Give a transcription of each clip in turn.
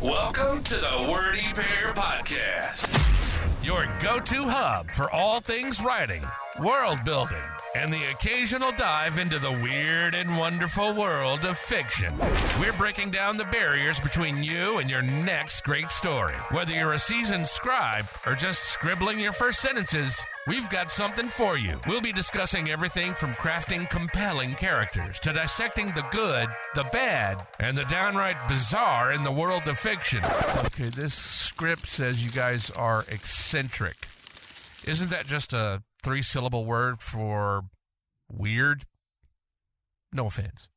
Welcome to the Wordy Pair Podcast, your go-to hub for all things writing, world building, and the occasional dive into the weird and wonderful world of fiction. We're breaking down the barriers between you and your next great story. Whether you're a seasoned scribe or just scribbling your first sentences, we've got something for you. We'll be discussing everything from crafting compelling characters to dissecting the good, the bad, and the downright bizarre in the world of fiction. Okay, this script says you guys are eccentric. Isn't that just a 3-syllable word for weird? No offense.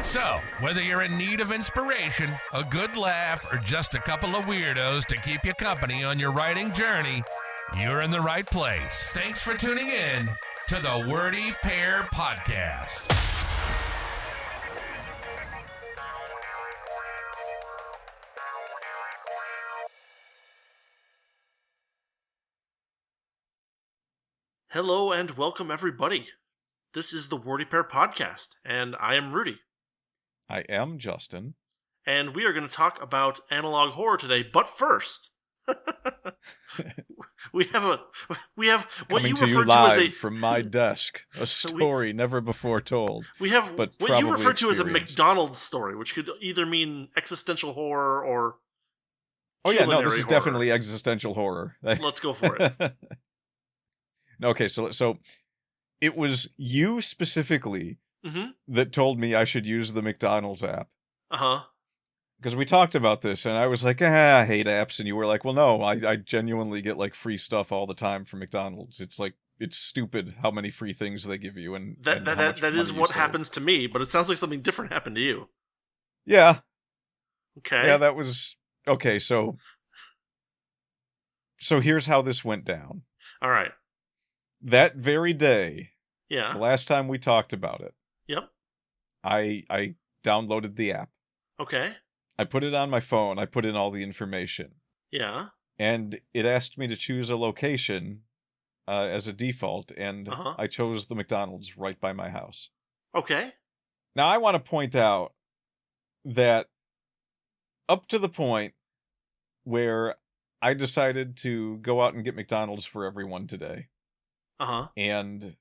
So, whether you're in need of inspiration, a good laugh, or just a couple of weirdos to keep you company on your writing journey, you're in the right place. Thanks for tuning in to the Wordy Pair Podcast. Hello and welcome everybody. This is the Wordy Pair Podcast, and I am Rudy. I am Justin. And we are going to talk about analog horror today, but first, we have what Coming you to you referred to as live from my desk, a story never before told. We have but what you referred to as a experienced. McDonald's story, which could either mean existential horror or Oh yeah, no, culinary this is horror. Definitely existential horror. Let's go for it. Okay, so it was you specifically Mm-hmm. that told me I should use the McDonald's app. Uh-huh. Because we talked about this, and I was like, I hate apps. And you were like, well, no, I genuinely get, like, free stuff all the time from McDonald's. It's, like, it's stupid how many free things they give you. And how much That is money you what save. happens to me, but it sounds like something different happened to you. Yeah. Okay. Yeah, that was... Okay, so here's how this went down. All right. That very day, Yeah. the last time we talked about it, Yep. I downloaded the app. Okay. I put it on my phone. I put in all the information. Yeah. And it asked me to choose a location as a default, and Uh-huh. I chose the McDonald's right by my house. Okay. Now, I want to point out that up to the point where I decided to go out and get McDonald's for everyone today, Uh-huh. and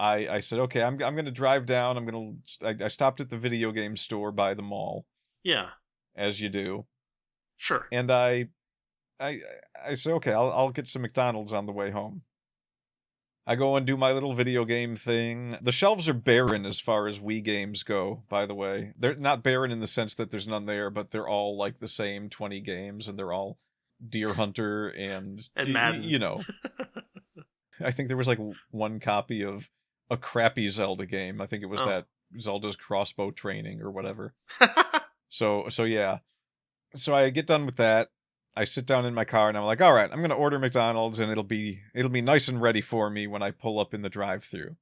I said, okay, I'm going to drive down. I stopped at the video game store by the mall, Yeah. as you do. Sure. And I said, okay, I'll get some McDonald's on the way home. I go and do my little video game thing. The shelves are barren as far as Wii games go, by the way. They're not barren in the sense that there's none there, but they're all like the same 20 games, and they're all Deer Hunter and Madden. you know. I think there was like one copy of a crappy Zelda game. I think it was that Zelda's Crossbow Training or whatever. So yeah. So I get done with that. I sit down in my car and I'm like, all right, I'm going to order McDonald's and it'll be nice and ready for me when I pull up in the drive-thru.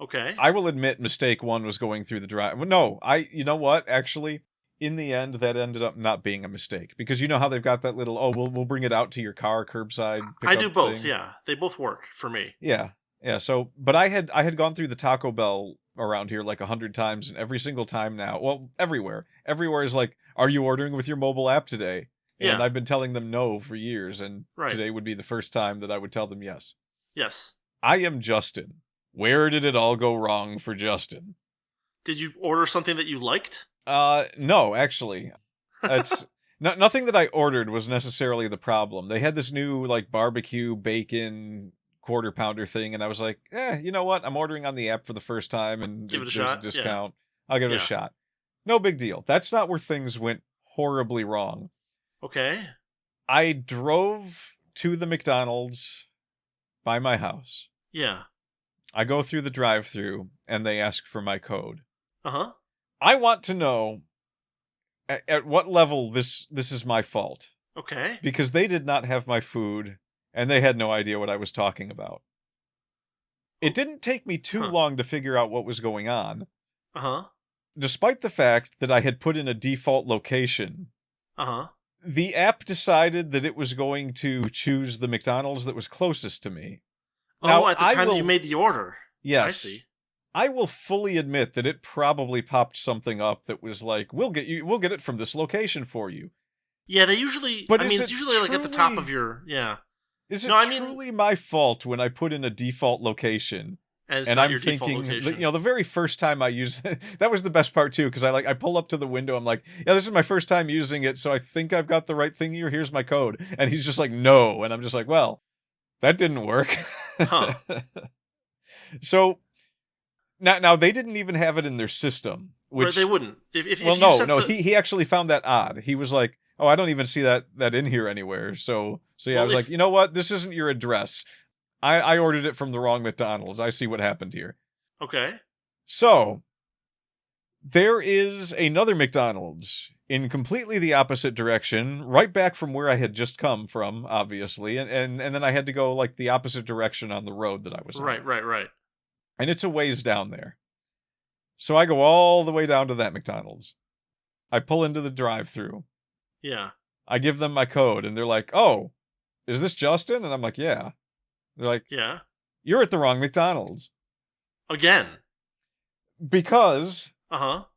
Okay. I will admit mistake one was going through the drive. No, you know what? Actually, in the end, that ended up not being a mistake because you know how they've got that little, we'll bring it out to your car curbside pickup I do both. thing? Yeah. They both work for me. Yeah. Yeah. So, but I had gone through the Taco Bell around here like 100 times, and every single time now, well, everywhere is like, are you ordering with your mobile app today? And Yeah. I've been telling them no for years, and Right. today would be the first time that I would tell them yes. Yes. I am Justin. Where did it all go wrong for Justin? Did you order something that you liked? No, actually. It's nothing that I ordered was necessarily the problem. They had this new like barbecue bacon quarter pounder thing, and I was like, you know what? I'm ordering on the app for the first time, and Give it a there's shot, a discount. I'll give it a Yeah. shot. No big deal. That's not where things went horribly wrong. Okay. I drove to the McDonald's by my house. Yeah. I go through the drive-thru, and they ask for my code. Uh-huh. I want to know at what level this is my fault. Okay. Because they did not have my food, and they had no idea what I was talking about. It didn't take me too long to figure out what was going on, Uh-huh. despite the fact that I had put in a default location. Uh-huh. The app decided that it was going to choose the McDonald's that was closest to me. Oh, Now, at the I time will- that you made the order. Yes. I see. I will fully admit that it probably popped something up that was like, we'll get it from this location for you. Yeah, they usually, But it's usually like at the top of your, yeah. Is it No, truly my fault when I put in a default location? And it's And not I'm your default thinking, location. the very first time I use that was the best part too, because I pull up to the window, I'm like, yeah, this is my first time using it, so I think I've got the right thing here. Here's my code, and he's just like, no, and I'm just like, well, that didn't work. Huh. So now they didn't even have it in their system, which they wouldn't. If well, you no, he actually found that odd. He was like, oh, I don't even see that in here anywhere. So yeah, Well, I was like, you know what? This isn't your address. I ordered it from the wrong McDonald's. I see what happened here. Okay. So, there is another McDonald's in completely the opposite direction, right back from where I had just come from, obviously, and then I had to go like the opposite direction on the road that I was on. Right. And it's a ways down there. So I go all the way down to that McDonald's. I pull into the drive-thru. Yeah. I give them my code, and they're like, oh, is this Justin? And I'm like, yeah. They're like, yeah, you're at the wrong McDonald's. Again. Because,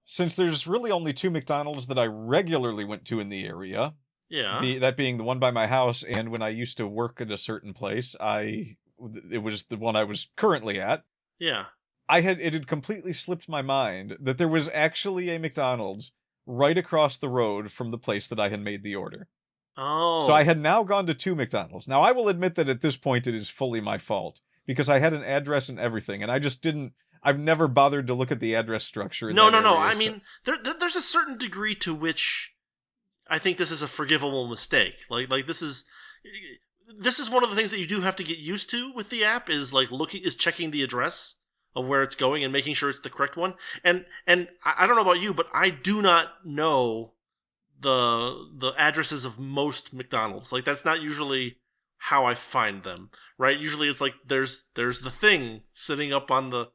since there's really only 2 McDonald's that I regularly went to in the area, that being the one by my house, and when I used to work at a certain place, it was the one I was currently at. Yeah. It had completely slipped my mind that there was actually a McDonald's right across the road from the place that I had made the order. Oh. So I had now gone to 2 McDonald's. Now, I will admit that at this point it is fully my fault, because I had an address and everything, and I just didn't... I've never bothered to look at the address structure in No. that area, I mean, there's a certain degree to which I think this is a forgivable mistake. Like this is one of the things that you do have to get used to with the app is checking the address of where it's going and making sure it's the correct one. And I don't know about you, but I do not know the addresses of most McDonald's. Like, that's not usually how I find them, right? Usually it's like there's the thing sitting up on the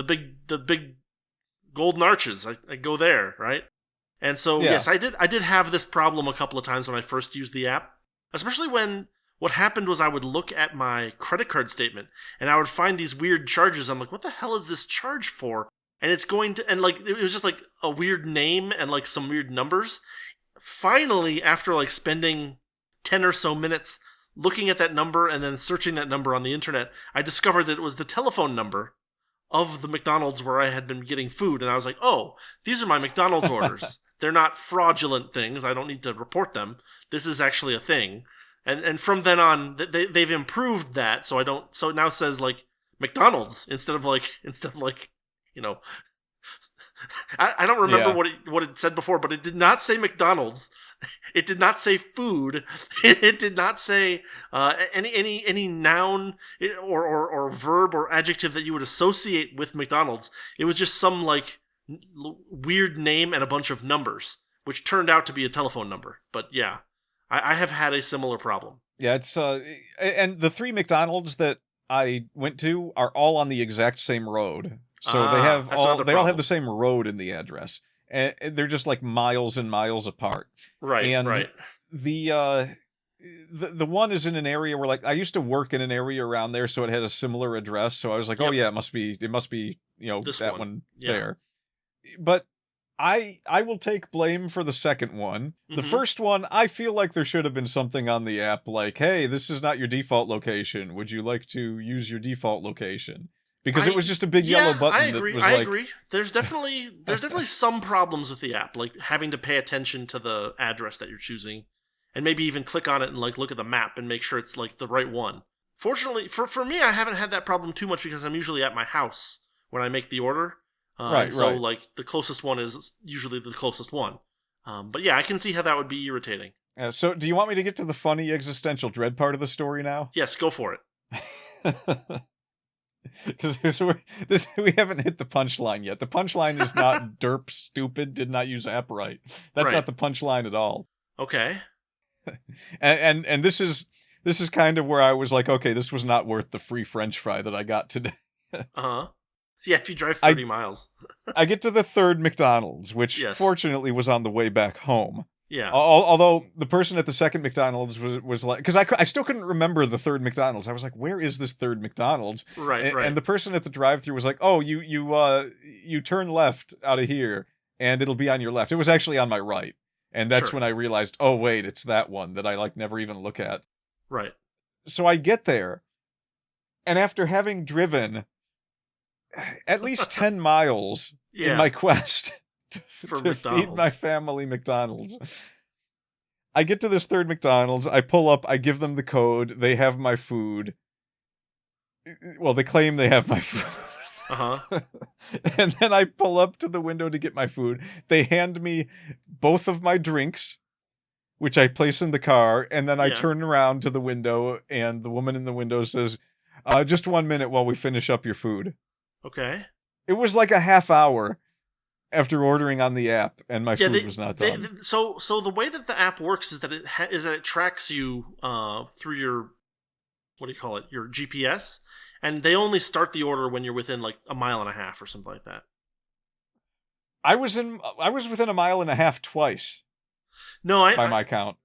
big golden arches. I go there, right? And so yes, I did have this problem a couple of times when I first used the app, especially when what happened was I would look at my credit card statement and I would find these weird charges. I'm like, what the hell is this charge for? And it's going to, and like, it was just like a weird name and like some weird numbers. Finally, after like spending 10 or so minutes looking at that number and then searching that number on the internet, I discovered that it was the telephone number of the McDonald's where I had been getting food. And I was like, oh, these are my McDonald's orders. They're not fraudulent things. I don't need to report them. This is actually a thing. And from then on, they've improved that. So so it now says like McDonald's instead of like, you know, I don't remember what it said before, but it did not say McDonald's. It did not say food. It did not say any noun or verb or adjective that you would associate with McDonald's. It was just some like weird name and a bunch of numbers, which turned out to be a telephone number. But yeah, I have had a similar problem. Yeah, it's and the 3 McDonald's that I went to are all on the exact same road. So they all have the same road in the address. And they're just like miles and miles apart. Right, and right. The one is in an area where, like, I used to work in an area around there, so it had a similar address. So I was like, oh yeah, it must be, you know, this one there. But I will take blame for the second one. The first one, I feel like there should have been something on the app like, hey, this is not your default location. Would you like to use your default location? Because it was just a big yellow button. I agree. I agree. There's definitely some problems with the app, like having to pay attention to the address that you're choosing, and maybe even click on it and like look at the map and make sure it's like the right one. Fortunately, for me, I haven't had that problem too much because I'm usually at my house when I make the order. So like the closest one is usually the closest one. But yeah, I can see how that would be irritating. So do you want me to get to the funny existential dread part of the story now? Yes, go for it. Because we haven't hit the punchline yet. The punchline is not derp stupid, did not use app right. That's not the punchline at all. Okay. And this is kind of where I was like, okay, this was not worth the free French fry that I got today. Uh-huh. Yeah, if you drive 30 miles. I get to the 3rd McDonald's, which fortunately was on the way back home. Yeah. Although the person at the second McDonald's was like, because I still couldn't remember the third McDonald's. I was like, where is this third McDonald's? Right. And the person at the drive-thru was like, oh, you turn left out of here, and it'll be on your left. It was actually on my right, and that's Sure. when I realized, oh wait, it's that one that I like never even look at. Right. So I get there, and after having driven at least 10 miles in Yeah. my quest For to feed my McDonald's. family McDonald's, I get to this third McDonald's, I pull up, I give them the code, they have my food. Well, they claim they have my food. Uh-huh. And then I pull up to the window to get my food. They hand me both of my drinks, which I place in the car, and then I Yeah. turn around to the window, and the woman in the window says, just 1 minute while we finish up your food. Okay. It was like a half hour after ordering on the app, and my food was not done. So the way that the app works is that it tracks you through your, what do you call it, your GPS, and they only start the order when you're within like a mile and a half or something like that. I was within a mile and a half twice. No, by my count.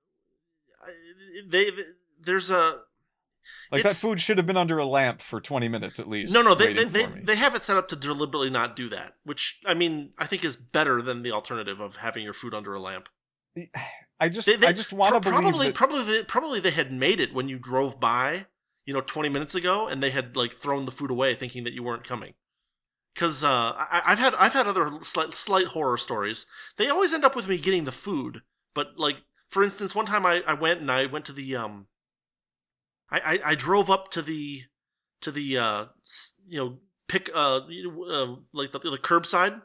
There's a like that food should have been under a lamp for 20 minutes at least. No, they have it set up to deliberately not do that, which I mean I think is better than the alternative of having your food under a lamp. I just want to believe that... probably they had made it when you drove by, 20 minutes ago, and they had like thrown the food away thinking that you weren't coming. Because I've had other slight horror stories. They always end up with me getting the food, but like for instance, one time I went to the I drove up to the pick like the curbside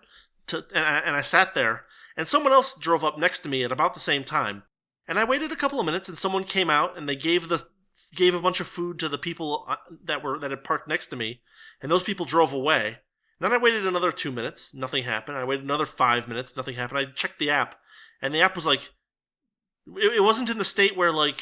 and I sat there, and someone else drove up next to me at about the same time, and I waited a couple of minutes, and someone came out and they gave a bunch of food to the people that had parked next to me, and those people drove away. And then I waited another 2 minutes, nothing happened. I waited another 5 minutes, nothing happened. I checked the app, and the app was like, it wasn't in the state where like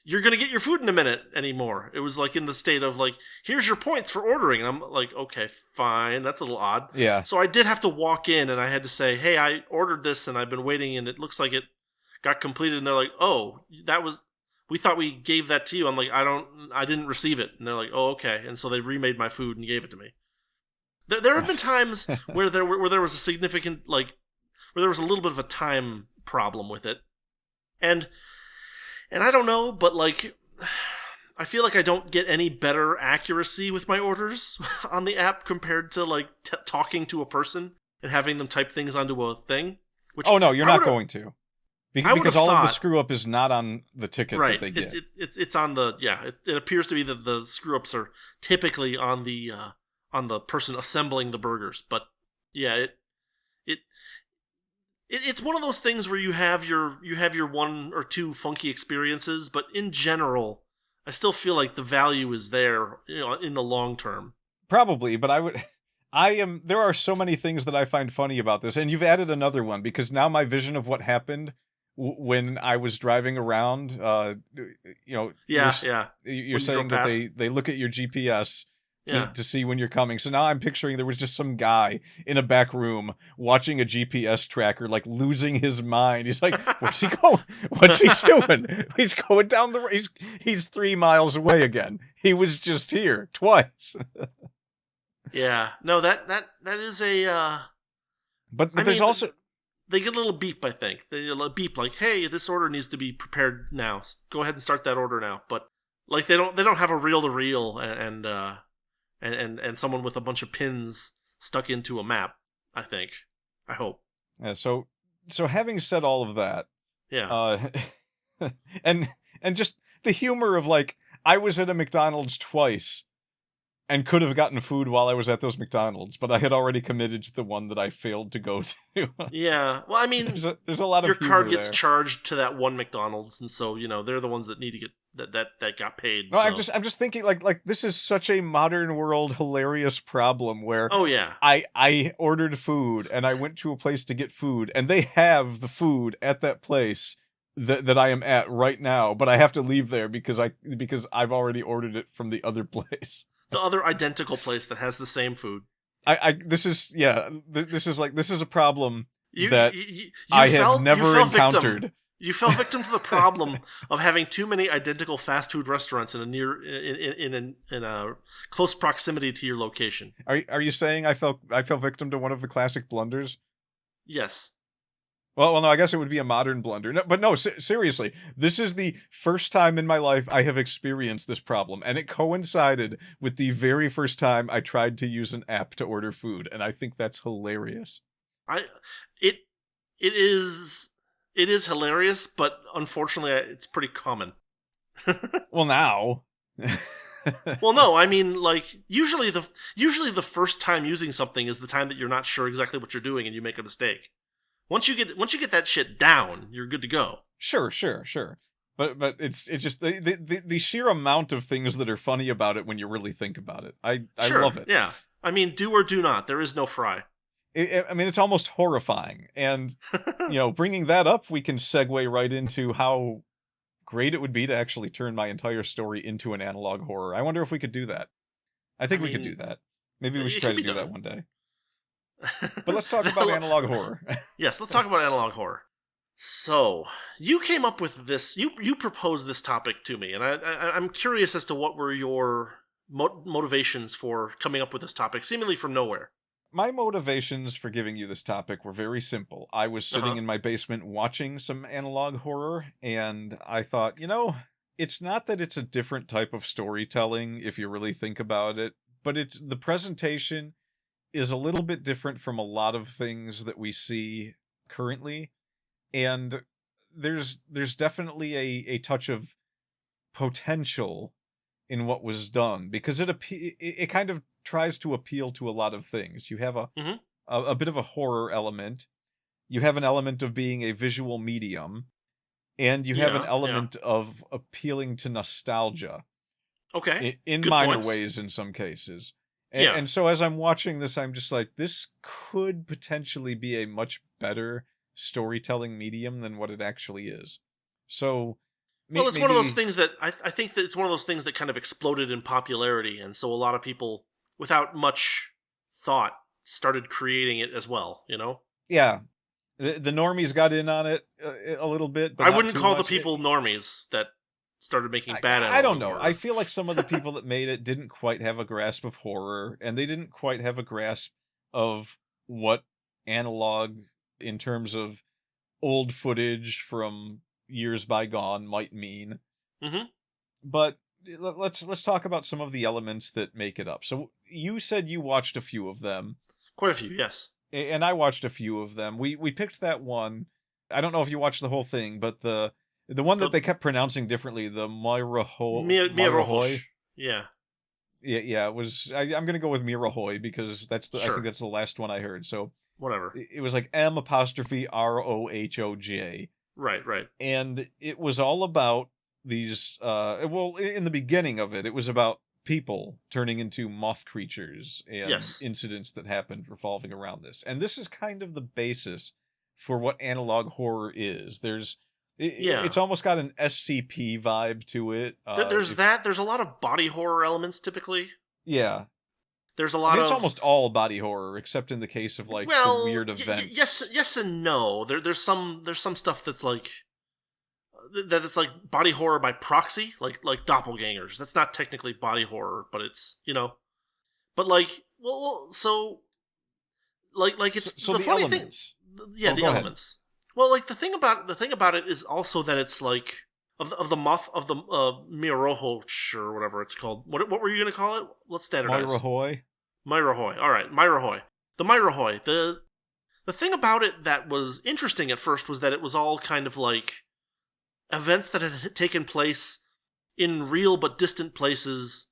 you're gonna get your food in a minute anymore. It was like in the state of like, here's your points for ordering, and I'm like, okay, fine, that's a little odd. Yeah. So I did have to walk in, and I had to say, hey, I ordered this, and I've been waiting, and it looks like it got completed. And they're like, oh, we thought we gave that to you. I'm like, I didn't receive it. And they're like, oh, okay. And so they remade my food and gave it to me. There have been times where there was a significant where there was a little bit of a time problem with it, and I don't know, but like I feel like I don't get any better accuracy with my orders on the app compared to like talking to a person and having them type things onto a thing. Which no, you're not going to, because all of the screw up is not on the ticket right. that they get. It's on the It appears to be that the screw ups are typically on the person assembling the burgers, but yeah, it's one of those things where you have your one or two funky experiences, but in general, I still feel like the value is there, in the long term. Probably, but there are so many things that I find funny about this, and you've added another one, because now my vision of what happened when I was driving around, you're saying that they look at your GPS to see when you're coming. So now I'm picturing there was just some guy in a back room watching a GPS tracker, like losing his mind. He's like, where's he going? What's he doing? He's going down the road. He's 3 miles away again. He was just here twice. Yeah. No, that is a... But there's also... They get a little beep, I think. They get a little beep like, hey, this order needs to be prepared now. Go ahead and start that order now. But like they don't have a reel-to-reel and someone with a bunch of pins stuck into a map, I think. I hope. Yeah, so having said all of that, yeah. And just the humor of like, I was at a McDonald's twice and could have gotten food while I was at those McDonald's, but I had already committed to the one that I failed to go to. Yeah. Well, I mean, there's a lot of your humor card gets there. charged to that one McDonald's, and so they're the ones that need to get that got paid. No, so. I'm just thinking like this is such a modern world hilarious problem where I ordered food and I went to a place to get food and they have the food at that place that I am at right now, but I have to leave there because I've already ordered it from the other place. The other identical place that has the same food. This is a problem that I have never encountered. You fell victim to the problem of having too many identical fast food restaurants in a close proximity to your location. Are you saying I fell victim to one of the classic blunders? Yes. Well, no, I guess it would be a modern blunder. No, but no, seriously, this is the first time in my life I have experienced this problem, and it coincided with the very first time I tried to use an app to order food, and I think that's hilarious. It is hilarious, but unfortunately, it's pretty common. Well, now. Well, no, I mean, like usually the first time using something is the time that you're not sure exactly what you're doing and you make a mistake. Once you get that shit down, you're good to go. Sure. But it's just the sheer amount of things that are funny about it when you really think about it. I love it. Yeah. I mean, do or do not. There is no fry. I mean, it's almost horrifying. And, bringing that up, we can segue right into how great it would be to actually turn my entire story into an analog horror. I wonder if we could do that. I think we could do that. Maybe we should try to do that one day. But let's talk about analog horror. Yes, let's talk about analog horror. So, you came up with this, you proposed this topic to me, and I'm curious as to what were your motivations for coming up with this topic, seemingly from nowhere. My motivations for giving you this topic were very simple. I was sitting in my basement watching some analog horror, and I thought, it's not that it's a different type of storytelling, if you really think about it, but the presentation is a little bit different from a lot of things that we see currently, and there's definitely a touch of potential in what was done, because it kind of tries to appeal to a lot of things. You have a bit of a horror element, you have an element of being a visual medium, and you have an element of appealing to nostalgia. Okay. In minor ways in some cases. And so as I'm watching this, I'm just like, this could potentially be a much better storytelling medium than what it actually is. So, well, it's one of those things that I think that it's one of those things that kind of exploded in popularity, and so a lot of people, without much thought, started creating it as well. Yeah, the normies got in on it a little bit. But I wouldn't call the people normies that started making bad analog I don't know. horror. I feel like some of the people that made it didn't quite have a grasp of horror, and they didn't quite have a grasp of what analog, in terms of old footage from years bygone, might mean. Mm-hmm. But let's talk about some of the elements that make it up. So you said you watched a few of them. Quite a few, yes. And I watched a few of them. We picked that one. I don't know if you watched the whole thing, but the one that they kept pronouncing differently, the Mirahoy. Yeah. Yeah, it was. I'm going to go with Mirahoy because I think that's the last one I heard. So whatever. It was like M''ROHOJ. Right. And it was all about these. In the beginning of it was about people turning into moth creatures and incidents that happened revolving around this. And this is kind of the basis for what analog horror is. It's almost got an SCP vibe to it. There's a lot of body horror elements typically. Yeah. There's a lot of... It's almost all body horror, except in the case of the weird events. Yes and no. There's some stuff that's like body horror by proxy, like doppelgangers. That's not technically body horror, but it's but it's so the funny elements. Thing. Yeah, the elements. Ahead. Well, the thing about it is also that it's like of the moth of the Mirahoy or whatever it's called. What were you going to call it? Let's standardize. Mirahoy. All right, Mirahoy. The Mirahoy. The thing about it that was interesting at first was that it was all kind of like events that had taken place in real but distant places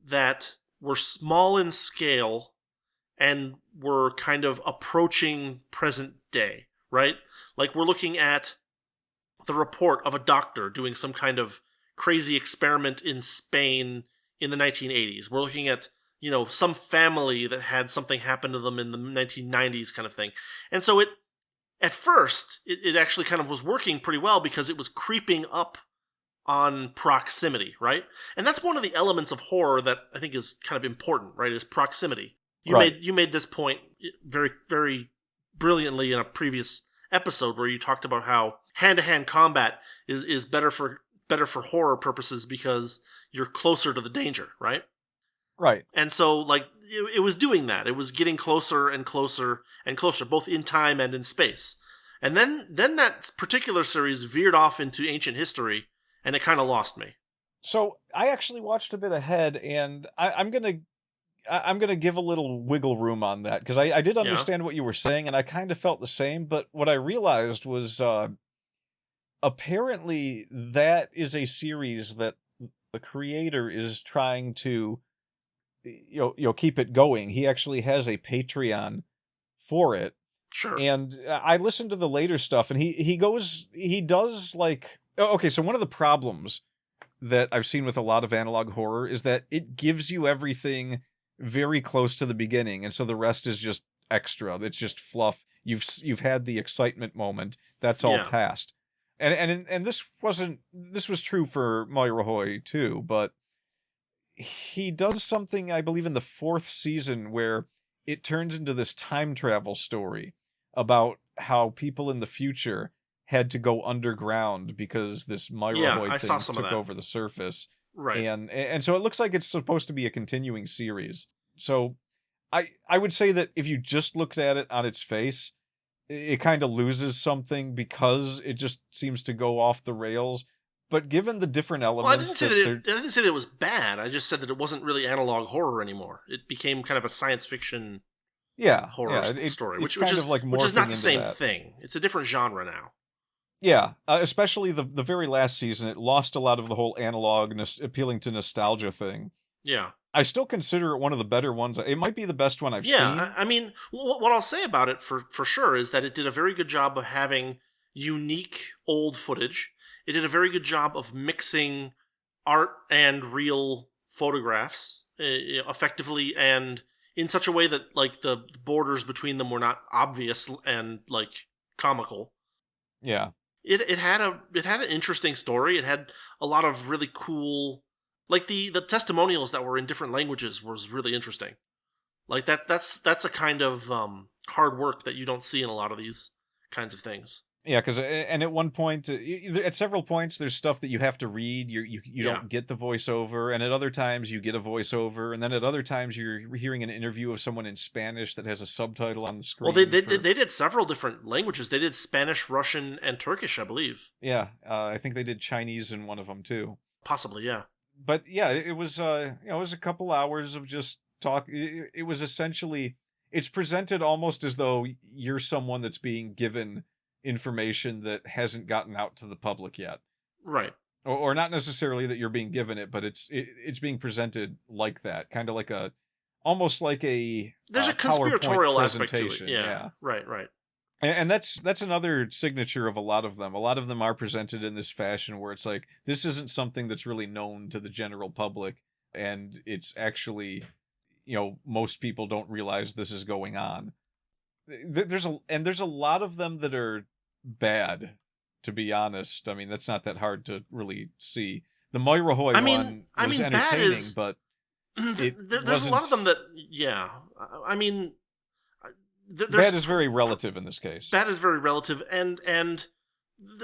that were small in scale and were kind of approaching present day, right? Like we're looking at the report of a doctor doing some kind of crazy experiment in Spain in the 1980s. We're looking at, some family that had something happen to them in the 1990s kind of thing. And so at first, it actually kind of was working pretty well because it was creeping up on proximity, right? And that's one of the elements of horror that I think is kind of important, right? Is proximity. You made this point very, very brilliantly in a previous episode where you talked about how hand-to-hand combat is better for horror purposes because you're closer to the danger, right? Right. And so, like, it was doing that. It was getting closer and closer and closer, both in time and in space. And then that particular series veered off into ancient history, and it kind of lost me. So I actually watched a bit ahead, and I'm gonna give a little wiggle room on that, because I did understand what you were saying, and I kind of felt the same. But what I realized was apparently that is a series that the creator is trying to keep it going. He actually has a Patreon for it. Sure. And I listened to the later stuff, and he does like, okay, so one of the problems that I've seen with a lot of analog horror is that it gives you everything very close to the beginning, and so the rest is just extra. It's just fluff. You've had the excitement moment. That's all past. And this was true for Moirahoy too, but he does something, I believe, in the 4th season where it turns into this time travel story about how people in the future had to go underground because this Moirahoy thing took over the surface. Right. And so it looks like it's supposed to be a continuing series. So I would say that if you just looked at it on its face, it kind of loses something because it just seems to go off the rails. But given the different elements... Well, I didn't say that it was bad. I just said that it wasn't really analog horror anymore. It became kind of a science fiction horror story, which is not the same thing. It's a different genre now. Yeah, especially the very last season, it lost a lot of the whole analog, appealing to nostalgia thing. Yeah. I still consider it one of the better ones. It might be the best one I've seen. Yeah, I mean, what I'll say about it for sure is that it did a very good job of having unique old footage. It did a very good job of mixing art and real photographs effectively and in such a way that, like, the borders between them were not obvious and, like, comical. Yeah. It had an interesting story. It had a lot of really cool, like the testimonials that were in different languages was really interesting. Like that's a kind of hard work that you don't see in a lot of these kinds of things. Yeah, because and at one point, at several points, there's stuff that you have to read. You don't get the voiceover, and at other times you get a voiceover, and then at other times you're hearing an interview of someone in Spanish that has a subtitle on the screen. Well, they did several different languages. They did Spanish, Russian, and Turkish, I believe. Yeah, I think they did Chinese in one of them too. Possibly, yeah. But yeah, it was it was a couple hours of just talk. It was essentially, it's presented almost as though you're someone that's being given information that hasn't gotten out to the public yet. Right. Or not necessarily that you're being given it, but it's being presented like that, kind of like almost like a there's a conspiratorial aspect to it. Yeah. Right. And that's another signature of a lot of them. A lot of them are presented in this fashion where it's like, this isn't something that's really known to the general public, and it's actually, most people don't realize this is going on. There's a lot of them that are bad, to be honest. I mean, that's not that hard to really see. The Moirahoy one was entertaining, but there's a lot of them that, I mean, bad is very relative in this case. Bad is very relative, and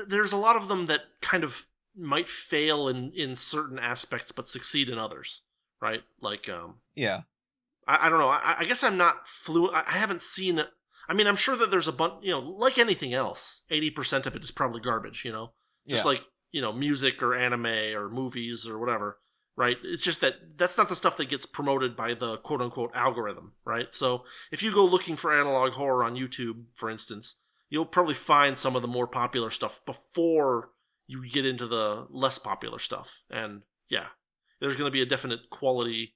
there's a lot of them that kind of might fail in certain aspects, but succeed in others, right? Like, yeah. I don't know. I guess I'm not fluent. I haven't seen it. I mean, I'm sure that there's a bunch, like anything else, 80% of it is probably garbage, just like, music or anime or movies or whatever, right? It's just that's not the stuff that gets promoted by the quote unquote algorithm, right? So if you go looking for analog horror on YouTube, for instance, you'll probably find some of the more popular stuff before you get into the less popular stuff. And yeah, there's going to be a definite quality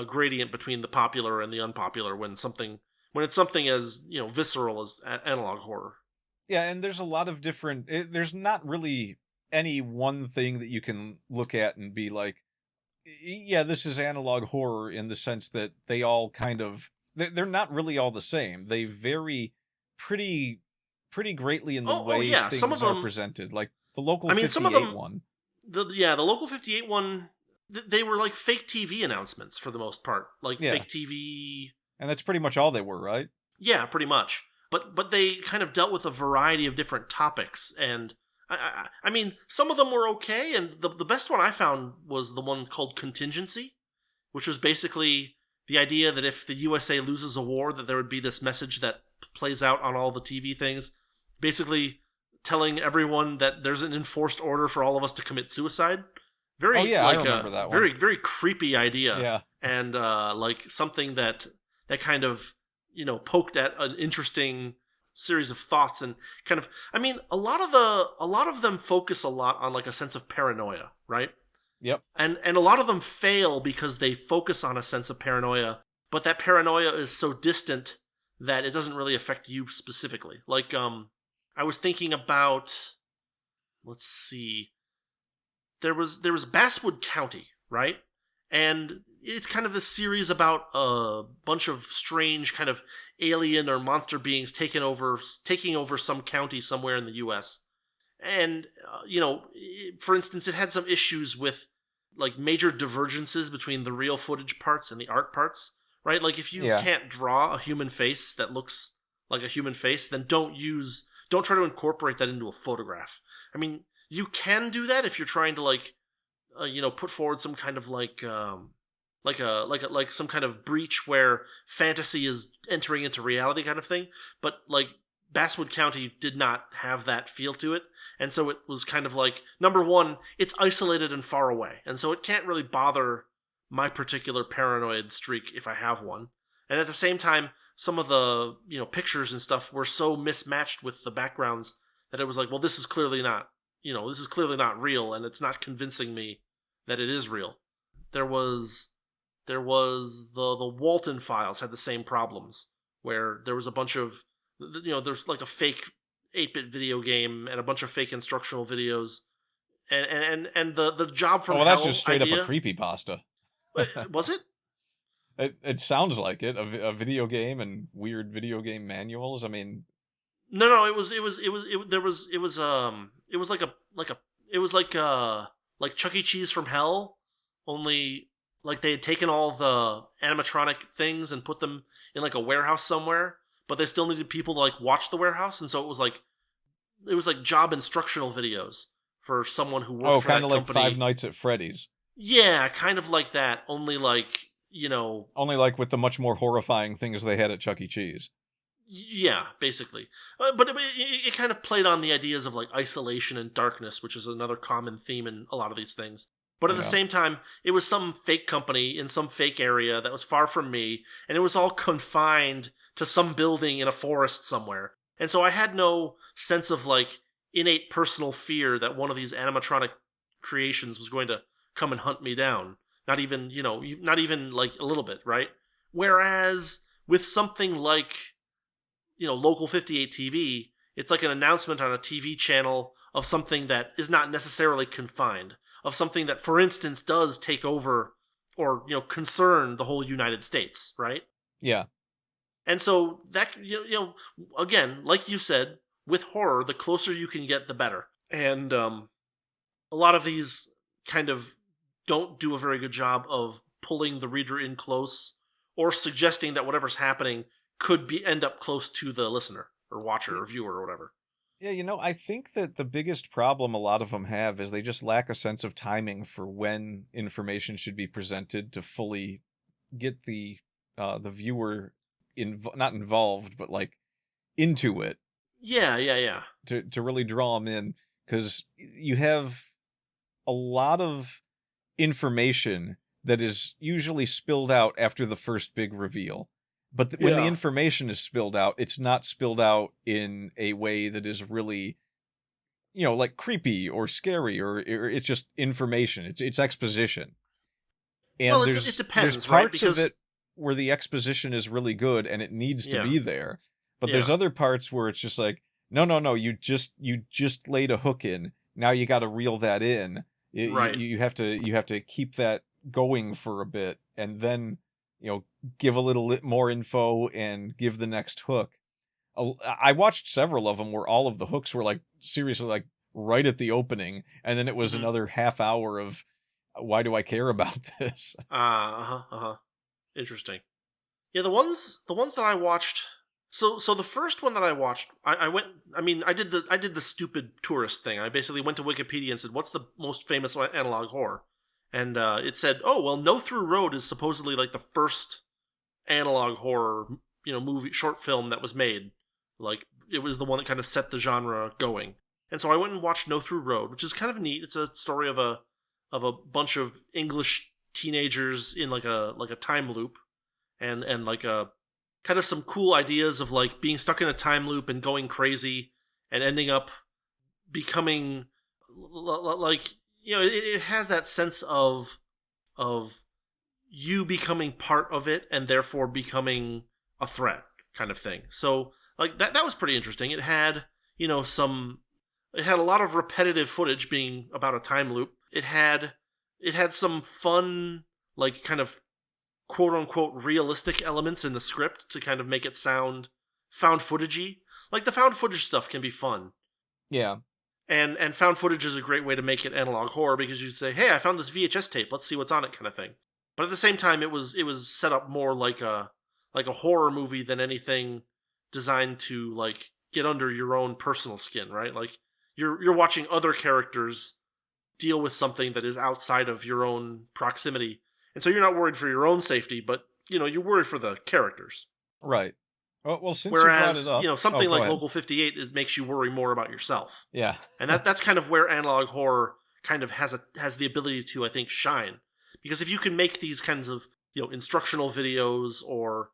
gradient between the popular and the unpopular when it's something as visceral as analog horror. Yeah, and there's a lot of different. There's not really any one thing that you can look at and be like, yeah, this is analog horror, in the sense that they all kind of, they're not really all the same. They vary pretty greatly in the way things some of them are presented. Like the Local 58 one. The Local 58 one. They were like fake TV announcements for the most part. Like fake TV. And that's pretty much all they were, right? Yeah, pretty much. but they kind of dealt with a variety of different topics, and I mean, some of them were okay, and the best one I found was the one called Contingency, which was basically the idea that if the USA loses a war, that there would be this message that plays out on all the TV things, basically telling everyone that there's an enforced order for all of us to commit suicide. Very, I remember that one. Very, very creepy idea. Yeah. And like something that kind of, poked at an interesting series of thoughts, and kind of, I mean, a lot of them focus a lot on like a sense of paranoia, right? Yep. And a lot of them fail because they focus on a sense of paranoia, but that paranoia is so distant that it doesn't really affect you specifically. Like, I was thinking about, let's see, there was Basswood County, right? And it's kind of this series about a bunch of strange kind of alien or monster beings taking over some county somewhere in the U.S. And, for instance, it had some issues with like major divergences between the real footage parts and the art parts, right? Like if you can't draw a human face that looks like a human face, then don't try to incorporate that into a photograph. I mean, you can do that if you're trying to like, put forward some kind of like some kind of breach where fantasy is entering into reality kind of thing. But like Basswood County did not have that feel to it. And so it was kind of like, number one, it's isolated and far away. And so it can't really bother my particular paranoid streak if I have one. And at the same time, some of the, pictures and stuff were so mismatched with the backgrounds that it was like, well, this is clearly not real, and it's not convincing me that it is real. There was the Walton Files had the same problems, where there was a bunch of, there's like a fake 8-bit video game and a bunch of fake instructional videos, and the job from Hell that's just straight idea, up a creepypasta. Was it? It sounds like it, a video game and weird video game manuals. I mean, no, it was like Chuck E. Cheese from Hell, only like they had taken all the animatronic things and put them in like a warehouse somewhere, but they still needed people to like watch the warehouse, and so it was like job instructional videos for someone who worked for that company. Oh, kind of like Five Nights at Freddy's. Yeah, kind of like that, only like, only like with the much more horrifying things they had at Chuck E. Cheese. Yeah, basically. But it kind of played on the ideas of like isolation and darkness, which is another common theme in a lot of these things. But at the same time, it was some fake company in some fake area that was far from me, and it was all confined to some building in a forest somewhere. And so I had no sense of like innate personal fear that one of these animatronic creations was going to come and hunt me down. Not even like a little bit, right? Whereas with something like, Local 58 TV, it's like an announcement on a TV channel of something that is not necessarily confined, of something that, for instance, does take over or, concern the whole United States, right? Yeah. And so that, again, like you said, with horror, the closer you can get, the better. And a lot of these kind of don't do a very good job of pulling the reader in close or suggesting that whatever's happening could end up close to the listener or watcher or viewer or whatever. Yeah, I think that the biggest problem a lot of them have is they just lack a sense of timing for when information should be presented to fully get the viewer not involved, but like into it. Yeah. To really draw them in, because you have a lot of information that is usually spilled out after the first big reveal. But when the information is spilled out, it's not spilled out in a way that is really, like creepy or scary, or it's just information. It's exposition. And well, it depends, there's right? parts Because of it where the exposition is really good and it needs to be there. But there's Yeah. other parts where it's just like, no, you just laid a hook in. Now you got to reel that in. Right. You have to keep that going for a bit, and then give a little more info and give the next hook. I watched several of them where all of the hooks were like seriously like right at the opening, and then it was another half hour of why do I care about this? Interesting. Yeah, the ones that I watched So the first one that I watched, I did the stupid tourist thing. I basically went to Wikipedia and said, "What's the most famous analog horror?" And it said, "Oh, well, No Through Road is supposedly like the first analog horror, movie short film that was made. Like it was the one that kind of set the genre going." And so I went and watched No Through Road, which is kind of neat. It's a story of a bunch of English teenagers in like a time loop, and like a kind of some cool ideas of like being stuck in a time loop and going crazy and ending up becoming like it has that sense of you becoming part of it and therefore becoming a threat kind of thing. So like that was pretty interesting. It had it had a lot of repetitive footage being about a time loop. It had some fun like kind of quote-unquote realistic elements in the script to kind of make it sound found footagey. Like the found footage stuff can be fun. Yeah. And found footage is a great way to make it analog horror because you say, "Hey, I found this VHS tape. Let's see what's on it," kind of thing. But at the same time, it was set up more like a horror movie than anything designed to like get under your own personal skin, right? Like you're watching other characters deal with something that is outside of your own proximity. And so you're not worried for your own safety, but, you worry for the characters. Right. Well, since Whereas, you brought it up... something like ahead. Local 58 makes you worry more about yourself. Yeah. And that's kind of where analog horror kind of has the ability to, I think, shine. Because if you can make these kinds of, instructional videos or,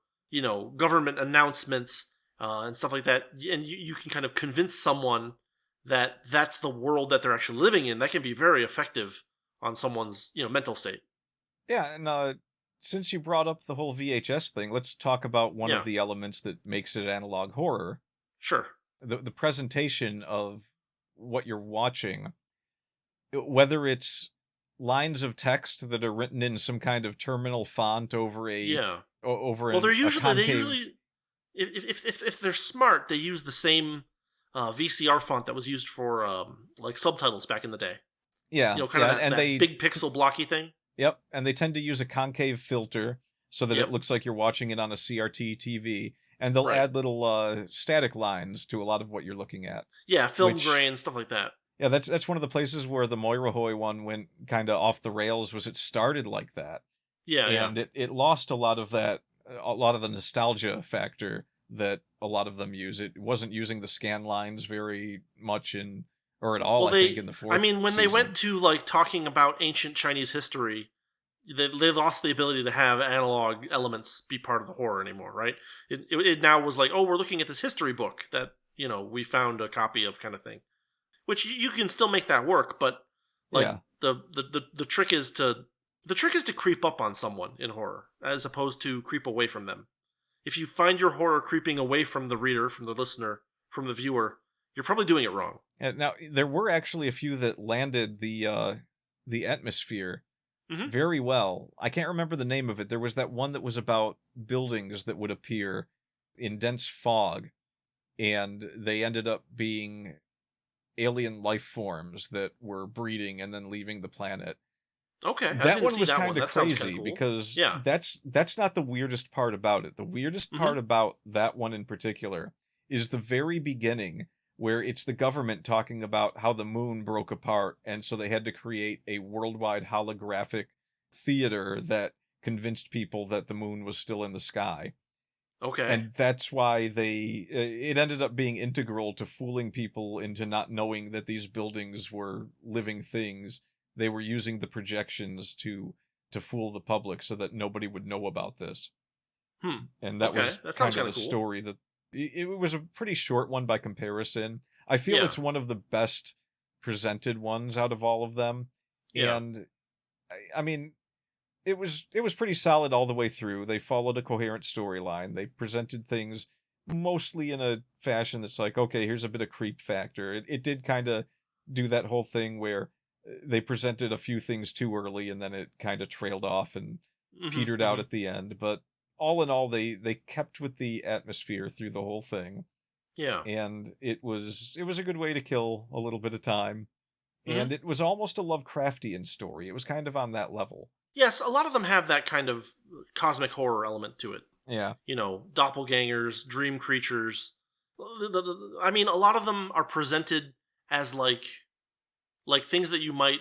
government announcements and stuff like that, and you can kind of convince someone that that's the world that they're actually living in, that can be very effective on someone's, mental state. Yeah, and since you brought up the whole VHS thing, let's talk about one of the elements that makes it analog horror. Sure. The presentation of what you're watching, whether it's lines of text that are written in some kind of terminal font over a well, they're usually if they're smart, they use the same VCR font that was used for like subtitles back in the day. Yeah, kind of that big pixel blocky thing. Yep, and they tend to use a concave filter so that it looks like you're watching it on a CRT TV, and they'll add little static lines to a lot of what you're looking at. Yeah, film grain, stuff like that. Yeah, that's one of the places where the Moirahoy one went kind of off the rails, was it started like that. Yeah, and it lost a lot of that, a lot of the nostalgia factor that a lot of them use. It wasn't using the scan lines very much or at all, well, I think, in the fourth when season. they went to, like, talking about ancient Chinese history, they lost the ability to have analog elements be part of the horror anymore, right? It now was like, oh, we're looking at this history book that, we found a copy of kind of thing. Which you can still make that work, but, like, the trick is to creep up on someone in horror, as opposed to creep away from them. If you find your horror creeping away from the reader, from the listener, from the viewer, you're probably doing it wrong. And now, there were actually a few that landed the atmosphere very well. I can't remember the name of it. There was that one that was about buildings that would appear in dense fog, and they ended up being alien life forms that were breeding and then leaving the planet. Okay, that one was kind of crazy cool. because that's not the weirdest part about it. The weirdest part about that one in particular is the very beginning, where it's the government talking about how the moon broke apart, and so they had to create a worldwide holographic theater that convinced people that the moon was still in the sky. Okay. And that's why it ended up being integral to fooling people into not knowing that these buildings were living things. They were using the projections to fool the public so that nobody would know about this. And that was kind of the story that... It was a pretty short one by comparison. I feel it's one of the best presented ones out of all of them. Yeah. And I mean, it was pretty solid all the way through. They followed a coherent storyline. They presented things mostly in a fashion that's like, okay, here's a bit of creep factor. It did kind of do that whole thing where they presented a few things too early and then it kind of trailed off and petered out at the end. But all in all, they kept with the atmosphere through the whole thing. Yeah. And it was a good way to kill a little bit of time. And it was almost a Lovecraftian story. It was kind of on that level. Yes, a lot of them have that kind of cosmic horror element to it. Yeah. Doppelgangers, dream creatures. I mean, a lot of them are presented as like things that you might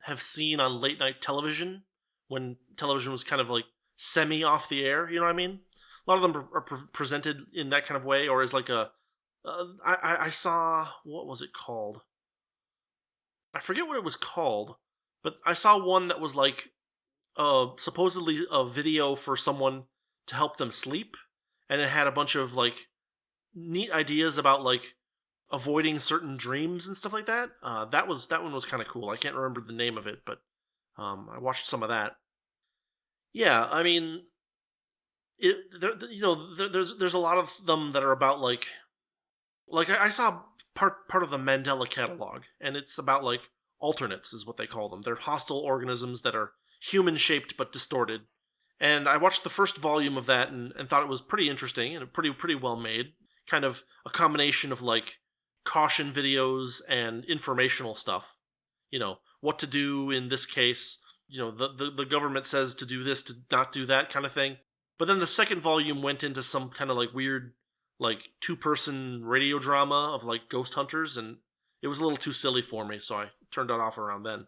have seen on late night television when television was kind of like semi off the air. You know what I mean? A lot of them are presented in that kind of way, or as like a. I saw, what was it called? I forget what it was called, but I saw one that was like supposedly a video for someone to help them sleep, and it had a bunch of like neat ideas about like avoiding certain dreams and stuff like that. That one was kind of cool. I can't remember the name of it, but I watched some of that. Yeah, I mean, there's a lot of them that are about like I saw part of the Mandela Catalogue, and it's about like alternates is what they call them. They're hostile organisms that are human shaped but distorted. And I watched the first volume of that and thought it was pretty interesting and pretty well made. Kind of a combination of like caution videos and informational stuff. What to do in this case. The government says to do this, to not do that kind of thing. But then the second volume went into some kind of like weird, like 2-person radio drama of like ghost hunters, and it was a little too silly for me, so I turned it off around then.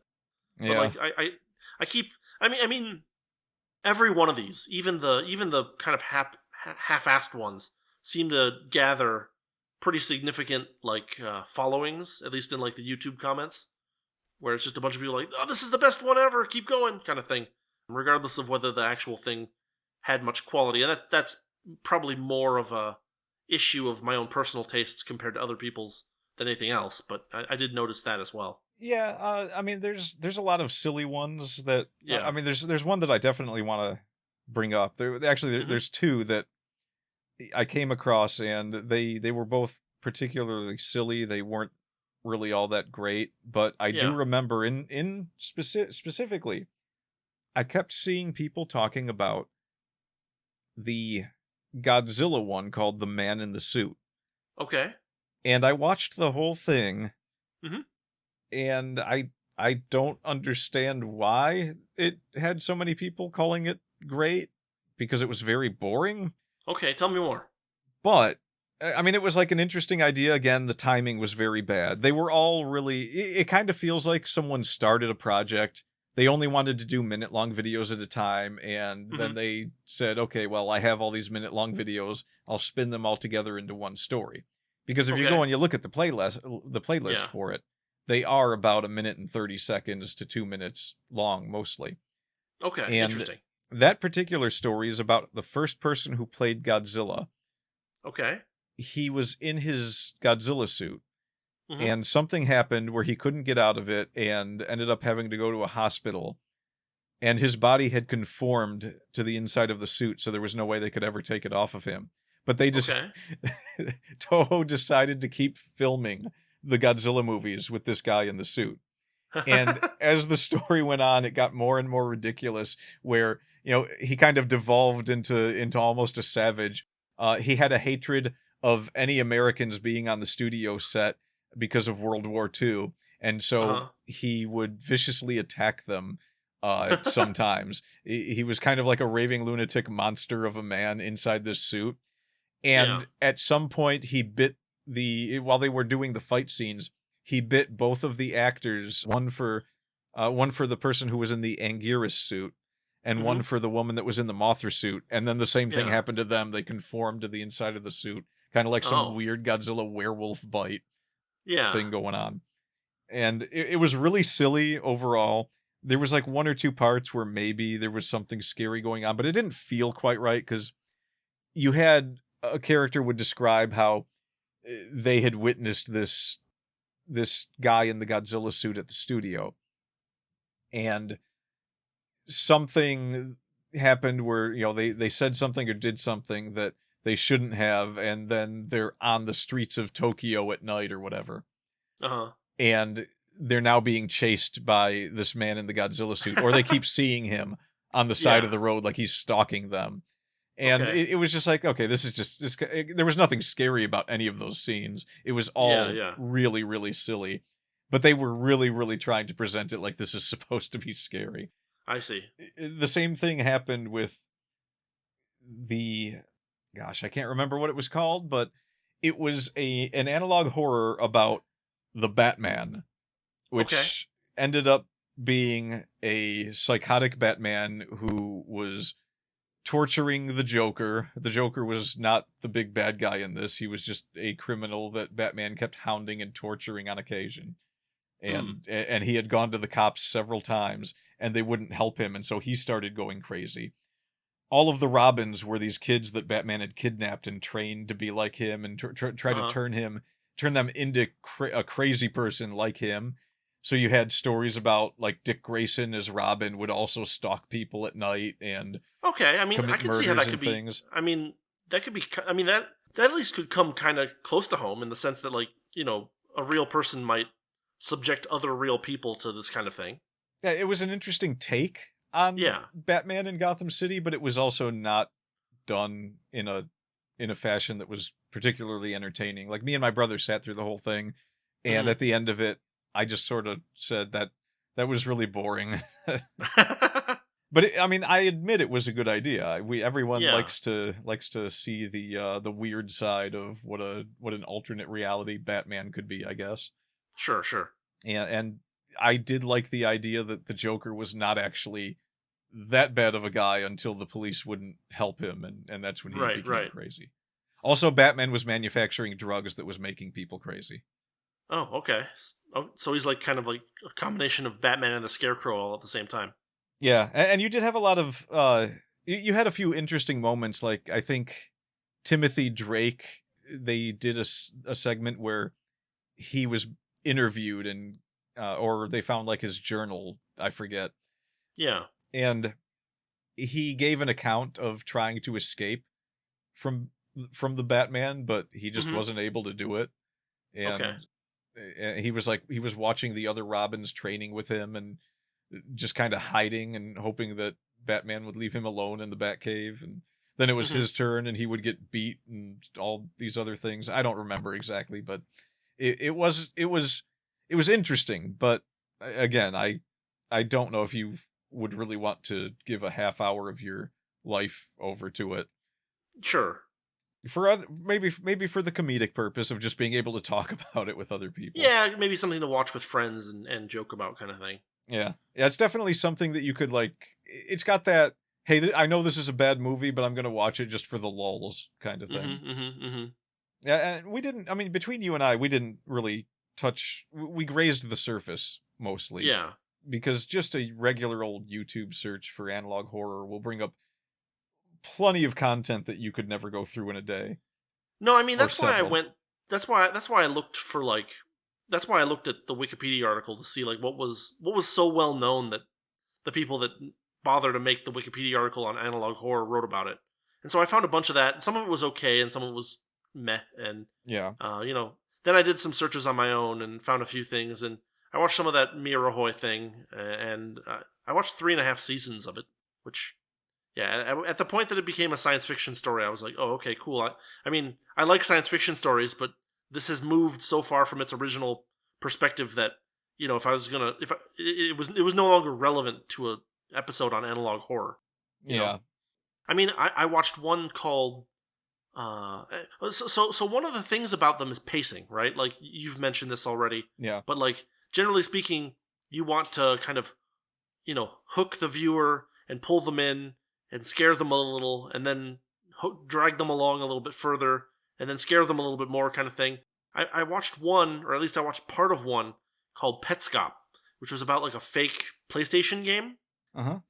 Yeah. But like I keep, I mean, every one of these, even the kind of half-assed ones, seem to gather pretty significant like followings, at least in like the YouTube comments, where it's just a bunch of people like, "Oh, this is the best one ever, keep going," kind of thing, regardless of whether the actual thing had much quality. And that's probably more of a issue of my own personal tastes compared to other people's than anything else. But I did notice that as well. Yeah, I mean, there's a lot of silly ones that. Yeah. I mean, there's one that I definitely want to bring up. There's two that I came across, and they were both particularly silly. They weren't really all that great, but I do remember specifically, I kept seeing people talking about the Godzilla one called The Man in the Suit. Okay. And I watched the whole thing. Mm-hmm. And I don't understand why it had so many people calling it great, because it was very boring. Okay, tell me more. But I mean, it was like an interesting idea. Again, the timing was very bad. They were all really, it kind of feels like someone started a project. They only wanted to do minute-long videos at a time, and then they said, okay, well, I have all these minute-long videos. I'll spin them all together into one story. Because if you go and you look at the playlist for it, they are about 1:30 to 2 minutes long, mostly. Okay, and interesting. That particular story is about the first person who played Godzilla. Okay. He was in his Godzilla suit, and something happened where he couldn't get out of it and ended up having to go to a hospital. And his body had conformed to the inside of the suit, so there was no way they could ever take it off of him. But they just... Toho decided to keep filming the Godzilla movies with this guy in the suit. And as the story went on, it got more and more ridiculous, where, he kind of devolved into almost a savage. He had a hatred of any Americans being on the studio set because of World War II. And so he would viciously attack them sometimes. He was kind of like a raving lunatic monster of a man inside this suit. And at some point, he bit while they were doing the fight scenes, he bit both of the actors, one for the person who was in the Anguirus suit, and one for the woman that was in the Mothra suit. And then the same thing happened to them. They conformed to the inside of the suit, kind of like some weird Godzilla werewolf bite thing going on. And it was really silly overall. There was like one or two parts where maybe there was something scary going on, but it didn't feel quite right, because you had a character would describe how they had witnessed this guy in the Godzilla suit at the studio, and something happened where they said something or did something that they shouldn't have, and then they're on the streets of Tokyo at night or whatever, and they're now being chased by this man in the Godzilla suit, or they keep seeing him on the side of the road like he's stalking them. And it was just like, okay, this is just this. There was nothing scary about any of those scenes. It was all really, really silly. But they were really, really trying to present it like this is supposed to be scary. I see. The same thing happened with gosh, I can't remember what it was called, but it was an analog horror about the Batman, which ended up being a psychotic Batman who was torturing the Joker. The Joker was not the big bad guy in this. He was just a criminal that Batman kept hounding and torturing on occasion. And he had gone to the cops several times, and they wouldn't help him, and so he started going crazy. All of the Robins were these kids that Batman had kidnapped and trained to be like him, and try to turn them into a crazy person like him. So you had stories about like Dick Grayson as Robin would also stalk people at night and I mean, I can see how that could be. Things. I mean, that could be. I mean, that at least could come kind of close to home in the sense that, like, you know, a real person might subject other real people to this kind of thing. Yeah, it was an interesting take on Batman in Gotham City, but it was also not done in a fashion that was particularly entertaining. Like, me and my brother sat through the whole thing, and at the end of it, I just sort of said that was really boring. But I mean, I admit it was a good idea. Everyone likes to see the weird side of what an alternate reality Batman could be, I guess. Sure. And I did like the idea that the Joker was not actually that bad of a guy until the police wouldn't help him, and that's when he became crazy. Also, Batman was manufacturing drugs that was making people crazy. Oh, okay. So he's like kind of like a combination of Batman and the Scarecrow all at the same time. Yeah, and you did have a lot of you had a few interesting moments. Like, I think Timothy Drake, they did a segment where he was interviewed and or they found like his journal, I forget. Yeah. And he gave an account of trying to escape from the Batman, but he just wasn't able to do it. And he was watching the other Robins training with him and just kind of hiding and hoping that Batman would leave him alone in the Batcave, and then it was his turn and he would get beat and all these other things. I don't remember exactly, but it was interesting. But again, I don't know if you would really want to give a half hour of your life over to it. Sure. For maybe for the comedic purpose of just being able to talk about it with other people. Yeah, maybe something to watch with friends and joke about kind of thing. Yeah, it's definitely something that you could like. It's got that, hey, I know this is a bad movie, but I'm going to watch it just for the lulls kind of thing. Yeah, and we didn't, I mean, between you and I, we didn't really we grazed the surface mostly. Yeah. Because just a regular old YouTube search for analog horror will bring up plenty of content that you could never go through in a day. No, I mean, that's why I looked for, like, that's why I looked at the Wikipedia article to see, like, what was so well known that the people that bother to make the Wikipedia article on analog horror wrote about it. And so I found a bunch of that. Some of it was okay, and some of it was meh. And then I did some searches on my own and found a few things. And I watched some of that Mia Rajoy thing, and I watched 3.5 seasons of it. Which, at the point that it became a science fiction story, I was like, oh, okay, cool. I mean, I like science fiction stories, but this has moved so far from its original perspective that, if it was no longer relevant to a episode on analog horror. You know? I mean, I watched one called. So one of the things about them is pacing, right? Like, you've mentioned this already. Yeah. But, like, generally speaking, you want to kind of, hook the viewer and pull them in and scare them a little, and then drag them along a little bit further, and then scare them a little bit more, kind of thing. I watched one, or at least I watched part of one, called Petscop, which was about, like, a fake PlayStation game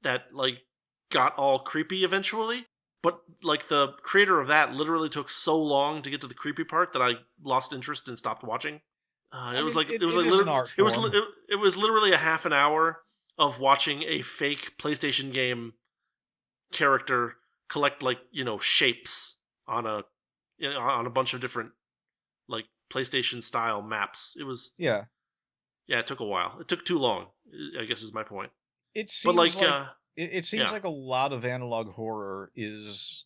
that, like, got all creepy eventually. But, like, the creator of that literally took so long to get to the creepy part that I lost interest and stopped watching. It was literally a half an hour of watching a fake PlayStation game character collect, like, shapes on a bunch of different, like, PlayStation style maps. It was it took a while. It took too long, I guess is my point. It seems it seems like a lot of analog horror is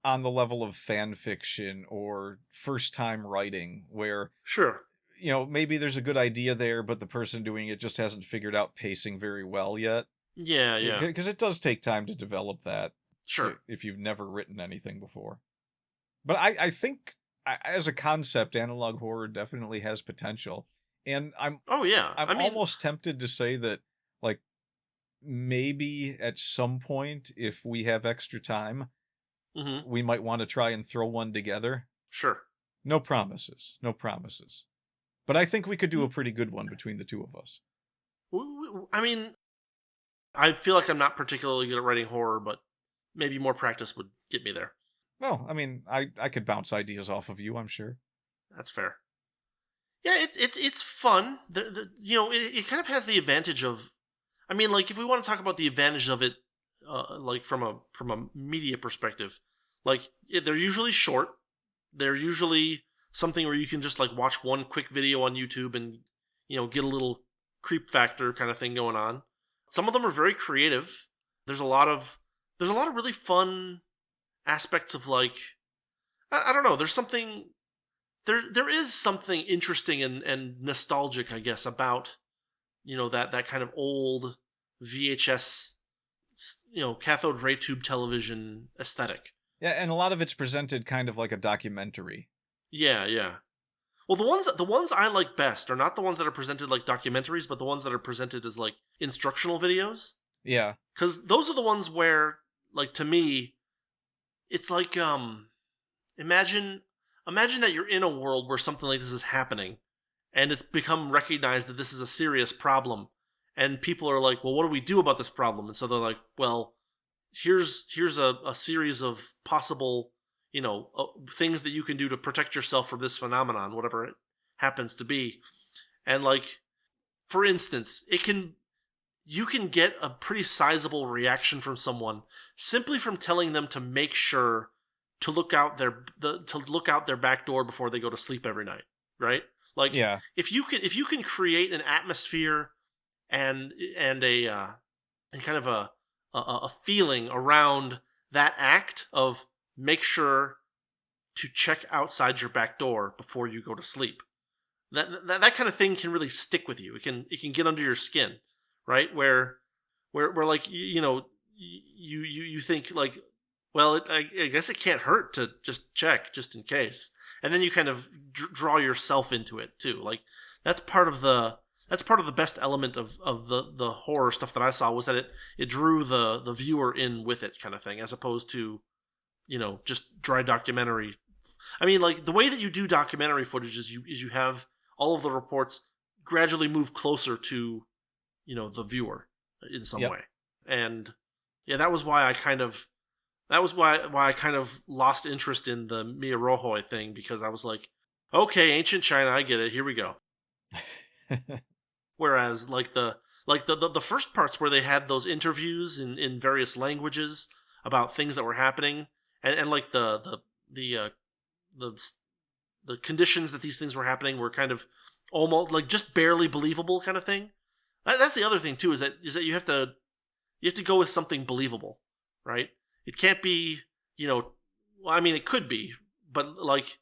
on the level of fan fiction or first time writing, where maybe there's a good idea there, but the person doing it just hasn't figured out pacing very well yet. Yeah. Because it does take time to develop that. Sure. if you've never written anything before. But I think as a concept, analog horror definitely has potential. And Oh yeah. I'm I mean, almost tempted to say that, like, maybe at some point, if we have extra time, mhm, we might want to try and throw one together. sure. No promises. No promises. But I think we could do a Mm, pretty good one between the two of us. I mean, I feel like I'm not particularly good at writing horror, but maybe more practice would get me there. Well, I mean, I could bounce ideas off of you, I'm sure. That's fair. Yeah, it's fun. It kind of has the advantage of. I mean, like if we want to talk about the advantage of it, like from a media perspective, like they're usually short. They're usually something where you can just like watch one quick video on YouTube and get a little creep factor kind of thing going on. Some of them are very creative. There's a lot of really fun aspects of like I don't know. There is something interesting and nostalgic, I guess, about that kind of old VHS cathode ray tube television aesthetic. Yeah, and a lot of it's presented kind of like a documentary. Yeah, yeah. Well, the ones I like best are not the ones that are presented like documentaries, but the ones that are presented as like instructional videos. Yeah. Because those are the ones where, like, to me, it's like imagine that you're in a world where something like this is happening, and it's become recognized that this is a serious problem, and people are like, well, what do we do about this problem? And so they're like, well, here's a series of possible things that you can do to protect yourself from this phenomenon, whatever it happens to be. And like, for instance, you can get a pretty sizable reaction from someone simply from telling them to make sure to look out their back door before they go to sleep every night, right? Like, Yeah. if you can create an atmosphere and a and kind of a feeling around that act of make sure to check outside your back door before you go to sleep. That kind of thing can really stick with you. It can get under your skin, right? Where like you think like, well, I guess it can't hurt to just check just in case, and then you kind of draw yourself into it too. Like that's part of the best element of the horror stuff that I saw, was that it drew the viewer in with it, kind of thing, as opposed to just dry documentary. I mean, like the way that you do documentary footage is you have all of the reports gradually move closer to the viewer in some way. And yeah, that was why I kind of lost interest in the Mia Rojoy thing, because I was like, okay, ancient China, I get it, here we go. Whereas like the first parts where they had those interviews in various languages about things that were happening, and like the conditions that these things were happening were kind of almost like just barely believable kind of thing. That's the other thing too, is that you have to go with something believable, right? It can't be, well, I mean, it could be, but like,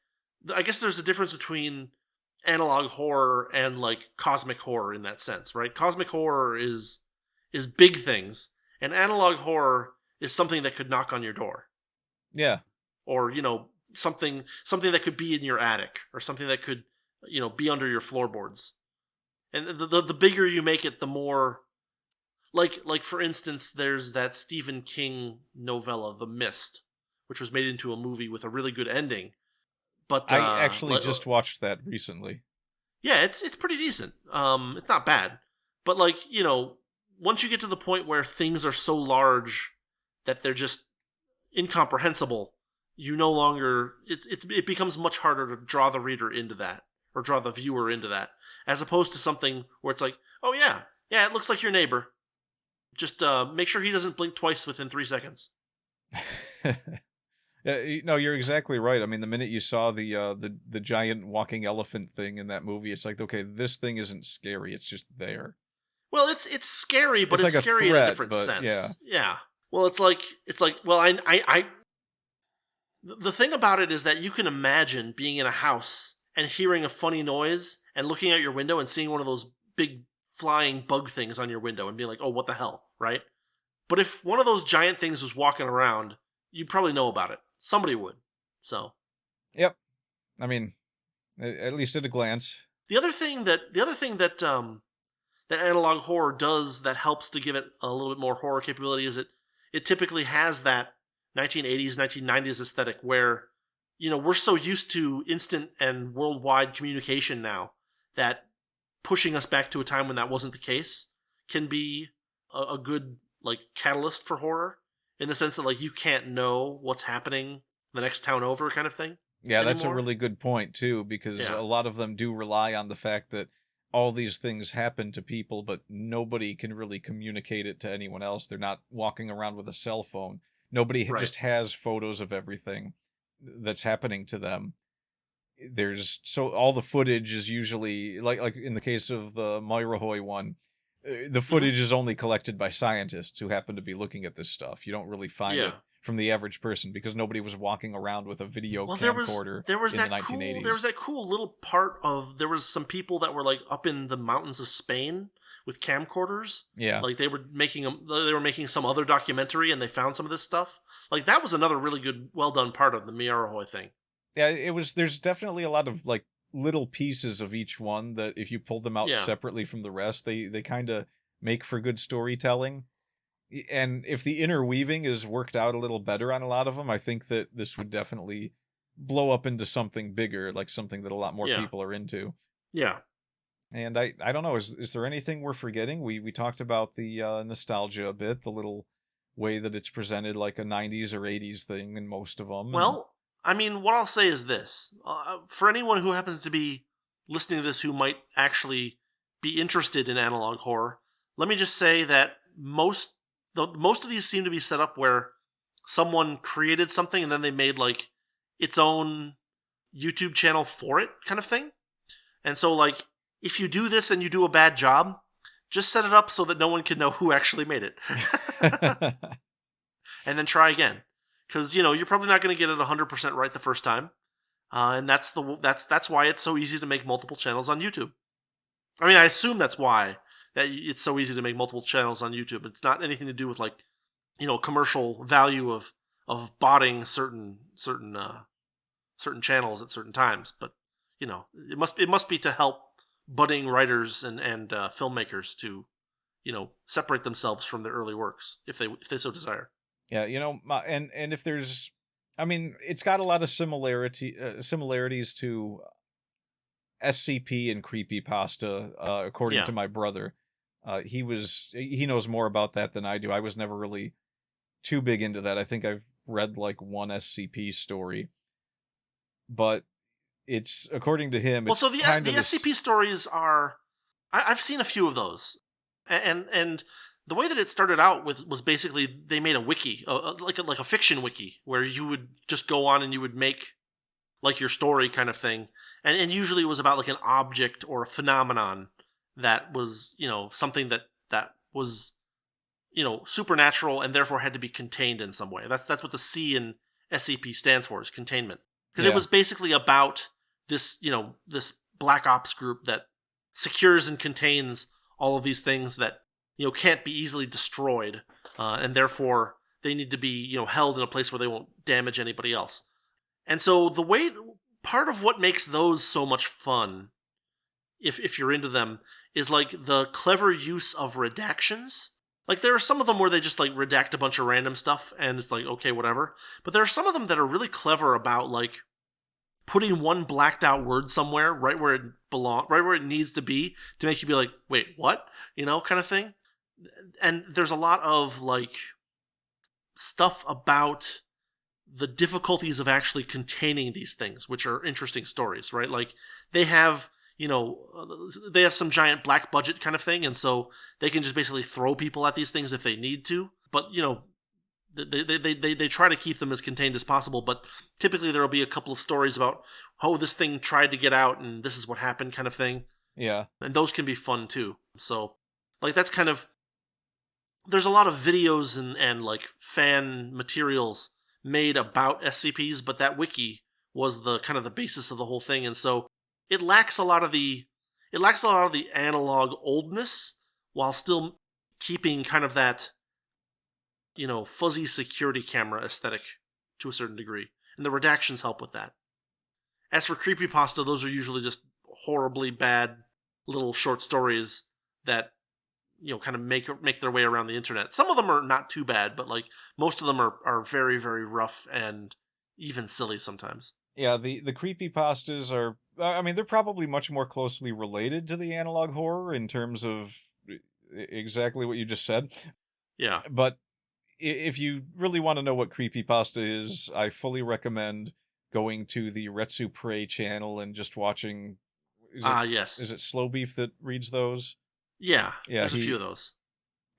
I guess there's a difference between analog horror and like cosmic horror in that sense, right? Cosmic horror is big things, and analog horror is something that could knock on your door. Yeah. Or, something that could be in your attic, or something that could, be under your floorboards. And the bigger you make it, the more, like for instance, there's that Stephen King novella, The Mist, which was made into a movie with a really good ending. But I actually just watched that recently. Yeah, it's pretty decent. It's not bad, but like once you get to the point where things are so large that they're just incomprehensible, you no longer it becomes much harder to draw the reader into that, or draw the viewer into that, as opposed to something where it's like, oh yeah, it looks like your neighbor. Just make sure he doesn't blink twice within 3 seconds. No, you're exactly right. I mean, the minute you saw the giant walking elephant thing in that movie, it's like, okay, this thing isn't scary. It's just there. Well, it's scary, but it's like scary threat, in a different sense. Yeah. Well, it's like well, I the thing about it is that you can imagine being in a house and hearing a funny noise and looking out your window and seeing one of those big flying bug things on your window and being like, oh, what the hell, right? But if one of those giant things was walking around, you'd probably know about it. Somebody would. So. Yep. I mean, at least at a glance. The other thing that that analog horror does that helps to give it a little bit more horror capability is it typically has that 1980s, 1990s aesthetic where, we're so used to instant and worldwide communication now that pushing us back to a time when that wasn't the case can be a good catalyst for horror, in the sense that you can't know what's happening the next town over kind of thing. Yeah, that's a anymore. really good point too, because a lot of them do rely on the fact that all these things happen to people, but nobody can really communicate it to anyone else. They're not walking around with a cell phone. Nobody just has photos of everything that's happening to them. All the footage is usually like in the case of the Myrahoy one, the footage is only collected by scientists who happen to be looking at this stuff. You don't really find it from the average person because nobody was walking around with a video camcorder in the 1980s. There was that cool little part of, there was some people that were up in the mountains of Spain with camcorders. Yeah. They were making some other documentary and they found some of this stuff. That was another really good, well done part of the Myrahoy thing. Yeah, there's definitely a lot of little pieces of each one that if you pulled them out separately from the rest, they kind of make for good storytelling. And if the interweaving is worked out a little better on a lot of them, I think that this would definitely blow up into something bigger, something that a lot more people are into. Yeah. And I don't know, is there anything we're forgetting? We talked about the nostalgia a bit, the little way that it's presented like a 90s or 80s thing in most of them. Well, I mean, what I'll say is this. For anyone who happens to be listening to this who might actually be interested in analog horror, let me just say that most of these seem to be set up where someone created something and then they made its own YouTube channel for it kind of thing. And so if you do this and you do a bad job, just set it up so that no one can know who actually made it. And then try again. Because, you're probably not going to get it 100% right the first time. And that's why it's so easy to make multiple channels on YouTube. I mean, I assume that's why that it's so easy to make multiple channels on YouTube. It's not anything to do with commercial value of botting certain channels at certain times. But it must be to help budding writers and filmmakers to separate themselves from their early works if they so desire. Yeah, and if there's, I mean, it's got a lot of similarities to SCP and creepypasta, according to my brother. He knows more about that than I do. I was never really too big into that. I think I've read one SCP story, but it's, according to him, so the SCP stories are, I've seen a few of those, and the way that it started out was basically they made a wiki, like a fiction wiki, where you would just go on and you would make your story kind of thing, and usually it was about an object or a phenomenon that was something that was supernatural and therefore had to be contained in some way. That's what the C in SCP stands for, is containment, because it was basically about this this black ops group that secures and contains all of these things that can't be easily destroyed, and therefore they need to be held in a place where they won't damage anybody else. And so part of what makes those so much fun, if you're into them, is the clever use of redactions. There are some of them where they just redact a bunch of random stuff and it's okay, whatever. But there are some of them that are really clever about putting one blacked out word somewhere right where it needs to be, to make you be like, wait, what? Kind of thing. And there's a lot of stuff about the difficulties of actually containing these things, which are interesting stories, right? They have some giant black budget kind of thing, and so they can just basically throw people at these things if they need to. But they try to keep them as contained as possible. But typically there will be a couple of stories about, oh, this thing tried to get out and this is what happened, kind of thing. Yeah, and those can be fun too. So that's kind of, there's a lot of videos and fan materials made about SCPs, but that wiki was the kind of the basis of the whole thing, and so it lacks a lot of the analog oldness while still keeping kind of that fuzzy security camera aesthetic to a certain degree. And the redactions help with that. As for creepypasta, those are usually just horribly bad little short stories that, kind of make their way around the internet. Some of them are not too bad, but like most of them are very, very rough and even silly sometimes. Yeah, the creepypastas are, I mean, they're probably much more closely related to the analog horror in terms of exactly what you just said. Yeah. But if you really want to know what creepypasta is, I fully recommend going to the Retsu Prey channel and just watching. Yes. Is it Slow Beef that reads those? Yeah. There's a few of those.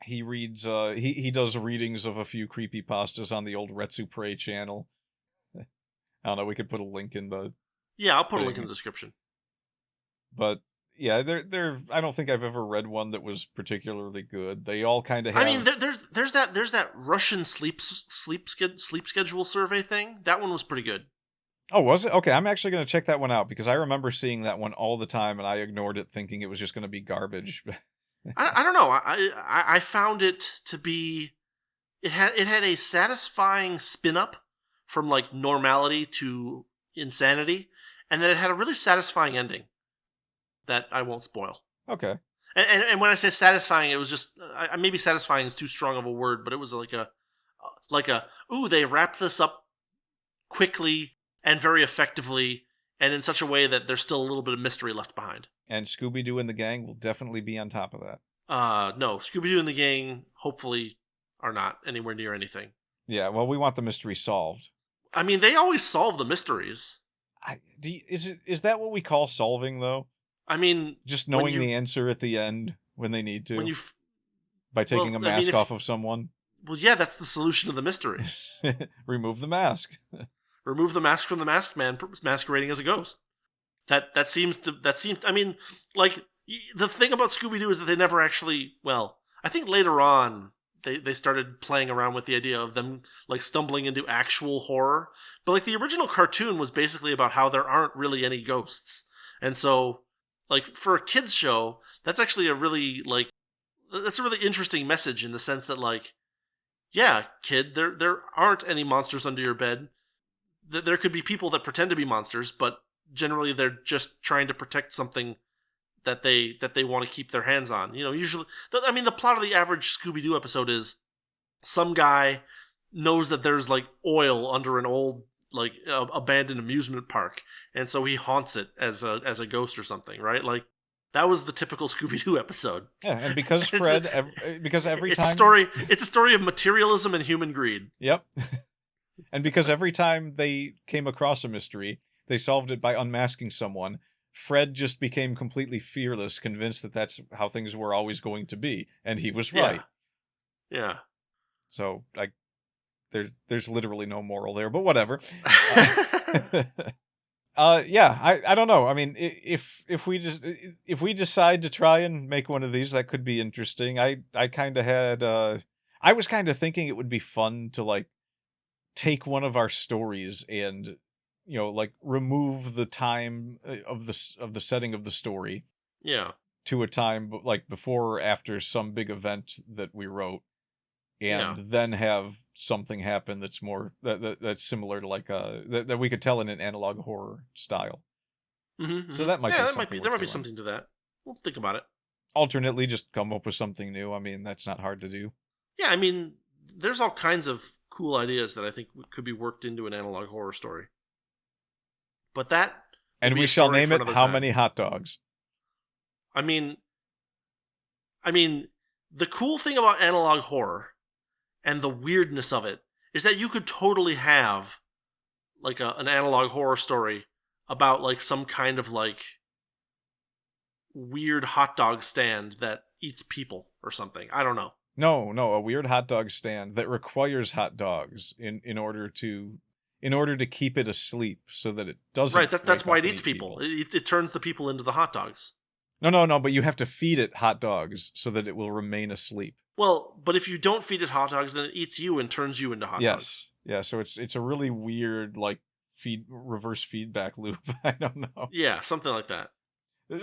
He reads. He does readings of a few creepypastas on the old Retsu Prey channel. I don't know. We could put a link in the. Yeah, I'll put a link in the description. But yeah, they're. I don't think I've ever read one that was particularly good. They all kind of have. I mean, there's that Russian sleep schedule survey thing. That one was pretty good. Oh, was it? Okay, I'm actually going to check that one out because I remember seeing that one all the time and I ignored it thinking it was just going to be garbage. I don't know. I found it to be. It had a satisfying spin up from like normality to insanity, and then it had a really satisfying ending that I won't spoil. Okay. And when I say satisfying, it was just maybe satisfying is too strong of a word, but it was like ooh, they wrapped this up quickly and very effectively, and in such a way that there's still a little bit of mystery left behind. And Scooby-Doo and the gang will definitely be on top of that. No, Scooby-Doo and the gang hopefully are not anywhere near anything. Yeah, well, we want the mystery solved. I mean, they always solve the mysteries. Is that what we call solving, though? I mean, just knowing the answer at the end when they need to, by taking a mask off of someone. Well, yeah, that's the solution to the mystery. Remove the mask. Remove the mask from the masked man masquerading as a ghost. That seems. I mean, like the thing about Scooby-Doo is that they never actually. Well, I think later on they started playing around with the idea of them like stumbling into actual horror. But like the original cartoon was basically about how there aren't really any ghosts, and so like for a kids show, that's actually a really interesting message in the sense that like, yeah, kid, there aren't any monsters under your bed. There could be people that pretend to be monsters, but generally they're just trying to protect something that they want to keep their hands on. Usually, I mean, the plot of the average Scooby-Doo episode is some guy knows that there's like oil under an old like abandoned amusement park, and so he haunts it as a ghost or something, right? Like that was the typical Scooby-Doo episode. Yeah, and because Fred, because every time it's a story of materialism and human greed. Yep. And because every time they came across a mystery, they solved it by unmasking someone. Fred just became completely fearless, convinced that that's how things were always going to be, and he was right. Yeah. So there's literally no moral there, but whatever. Yeah, I don't know. I mean, if we decide to try and make one of these, that could be interesting. I kind of had I was kind of thinking it would be fun to like take one of our stories and like remove the time of the setting of the story, to a time like before or after some big event that we wrote, and then have something happen that's more that's similar to like that we could tell in an analog horror style. Mm-hmm. So that might there might be something to that. We'll think about it. Alternately, just come up with something new. I mean, that's not hard to do. Yeah, I mean, there's all kinds of cool ideas that I think could be worked into an analog horror story. But that... And we shall name it How Many Hot Dogs? I mean, the cool thing about analog horror and the weirdness of it is that you could totally have like an analog horror story about like some kind of like weird hot dog stand that eats people or something. I don't know. No, a weird hot dog stand that requires hot dogs in order to keep it asleep so that it doesn't. Right, that's why it eats people. It turns the people into the hot dogs. No, but you have to feed it hot dogs so that it will remain asleep. Well, but if you don't feed it hot dogs, then it eats you and turns you into hot dogs. Yeah, so it's a really weird like reverse feedback loop. I don't know. Yeah, something like that.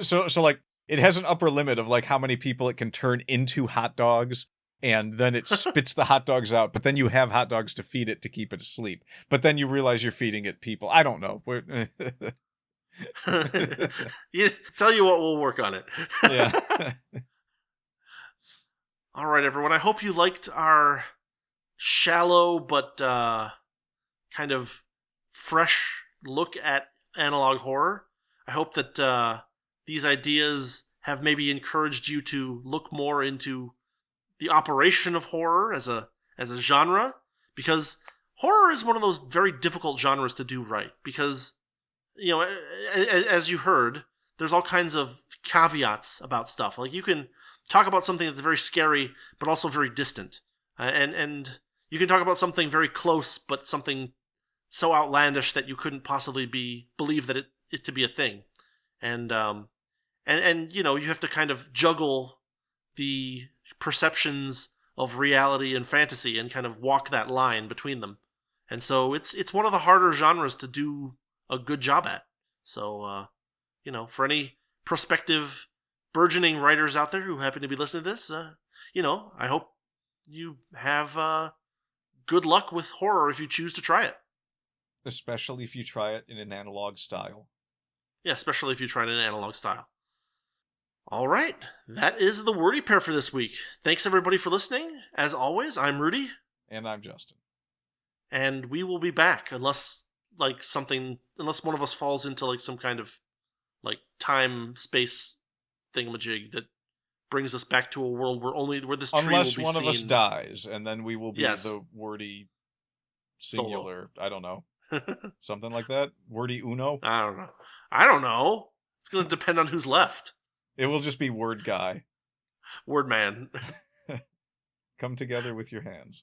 So like it has an upper limit of like how many people it can turn into hot dogs, and then it spits the hot dogs out, but then you have hot dogs to feed it to keep it asleep. But then you realize you're feeding it people. I don't know. Tell you what, we'll work on it. Yeah. All right, everyone. I hope you liked our shallow but kind of fresh look at analog horror. I hope that these ideas have maybe encouraged you to look more into the operation of horror as a genre, because horror is one of those very difficult genres to do right, because, you know, as you heard, there's all kinds of caveats about stuff. Like, you can talk about something that's very scary but also very distant, and you can talk about something very close but something so outlandish that you couldn't possibly believe that it to be a thing, and you know, you have to kind of juggle the perceptions of reality and fantasy and kind of walk that line between them. And so it's one of the harder genres to do a good job at. So, you know, for any prospective burgeoning writers out there who happen to be listening to this, you know, I hope you have good luck with horror if you choose to try it. Especially if you try it in an analog style. Yeah, especially if you try it in an analog style. All right, that is the Wordy Pair for this week. Thanks everybody for listening. As always, I'm Rudy. And I'm Justin. And we will be back unless one of us falls into like some kind of like time space thingamajig that brings us back to a world where this tree will be seen. Unless one of us dies, and then we will be the Wordy singular. Solo. I don't know. Something like that? Wordy Uno? I don't know. It's going to depend on who's left. It will just be Word Guy. Word Man. Come together with your hands.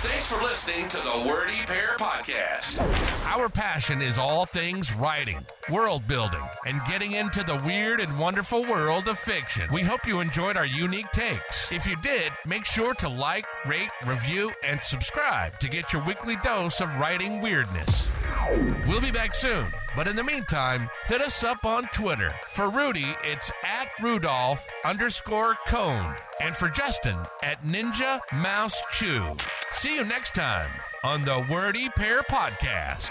Thanks for listening to the Wordy Pair Podcast. Our passion is all things writing, world building, and getting into the weird and wonderful world of fiction. We hope you enjoyed our unique takes. If you did, make sure to like, rate, review, and subscribe to get your weekly dose of writing weirdness. We'll be back soon, but in the meantime, hit us up on Twitter. For Rudy, it's @Rudolph_Cone. And for Justin, @Ninja Mouse Chew. See you next time on the Wordy Pair Podcast.